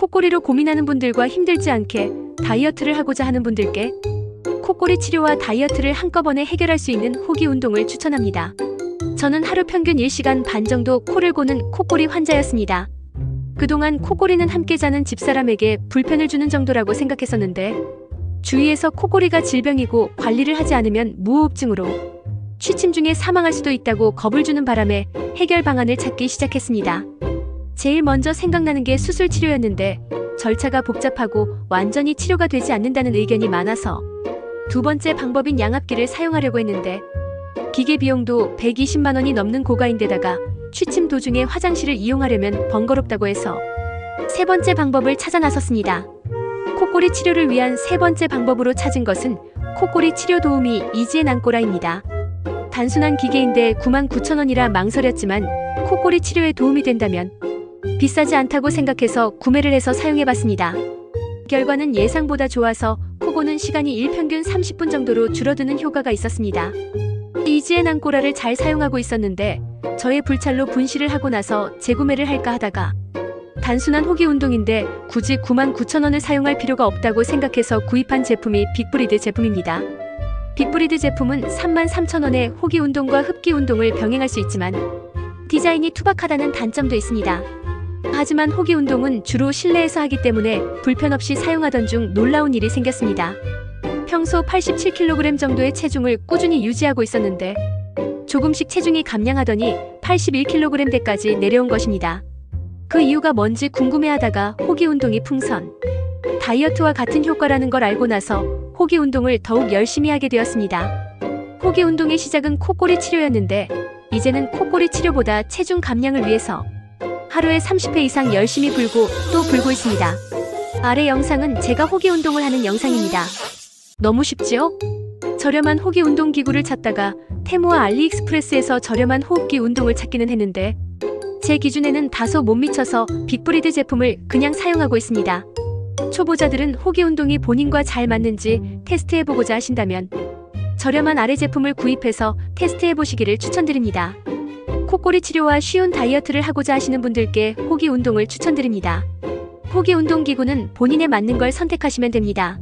코골이로 고민하는 분들과 힘들지 않게 다이어트를 하고자 하는 분들께 코골이 치료와 다이어트를 한꺼번에 해결할 수 있는 호기 운동을 추천합니다. 저는 하루 평균 1시간 반 정도 코를 고는 코골이 환자였습니다. 그동안 코골이는 함께 자는 집사람에게 불편을 주는 정도라고 생각했었는데 주위에서 코골이가 질병이고 관리를 하지 않으면 무호흡증으로 취침 중에 사망할 수도 있다고 겁을 주는 바람에 해결 방안을 찾기 시작했습니다. 제일 먼저 생각나는 게 수술 치료였는데 절차가 복잡하고 완전히 치료가 되지 않는다는 의견이 많아서 두 번째 방법인 양압기를 사용하려고 했는데 기계 비용도 120만 원이 넘는 고가인데다가 취침 도중에 화장실을 이용하려면 번거롭다고 해서 세 번째 방법을 찾아 나섰습니다. 코골이 치료를 위한 세 번째 방법으로 찾은 것은 코골이 치료 도우미 이지앤 앙꼬라입니다. 단순한 기계인데 99,000원이라 망설였지만 코골이 치료에 도움이 된다면 비싸지 않다고 생각해서 구매를 해서 사용해봤습니다. 결과는 예상보다 좋아서 코 고는 시간이 일평균 30분 정도로 줄어드는 효과가 있었습니다. 이지앤 앙꼬라를 잘 사용하고 있었는데 저의 불찰로 분실을 하고 나서 재구매를 할까 하다가 단순한 호기 운동인데 굳이 99,000원을 사용할 필요가 없다고 생각해서 구입한 제품이 빅브리드 제품입니다. 빅브리드 제품은 33,000원에 호기 운동과 흡기 운동을 병행할 수 있지만 디자인이 투박하다는 단점도 있습니다. 하지만 호기 운동은 주로 실내에서 하기 때문에 불편 없이 사용하던 중 놀라운 일이 생겼습니다. 평소 87kg 정도의 체중을 꾸준히 유지하고 있었는데 조금씩 체중이 감량하더니 81kg대까지 내려온 것입니다. 그 이유가 뭔지 궁금해하다가 호기 운동이 풍선, 다이어트와 같은 효과라는 걸 알고 나서 호기 운동을 더욱 열심히 하게 되었습니다. 호기 운동의 시작은 코골이 치료였는데 이제는 코골이 치료보다 체중 감량을 위해서 하루에 30회 이상 열심히 불고 또 불고 있습니다. 아래 영상은 제가 호기 운동을 하는 영상입니다. 너무 쉽지요? 저렴한 호기 운동 기구를 찾다가 테무와 알리익스프레스에서 저렴한 호흡기 운동을 찾기는 했는데 제 기준에는 다소 못 미쳐서 빅브리드 제품을 그냥 사용하고 있습니다. 초보자들은 호기 운동이 본인과 잘 맞는지 테스트해보고자 하신다면 저렴한 아래 제품을 구입해서 테스트해보시기를 추천드립니다. 코골이 치료와 쉬운 다이어트를 하고자 하시는 분들께 호기 운동을 추천드립니다. 호기 운동 기구는 본인에 맞는 걸 선택하시면 됩니다.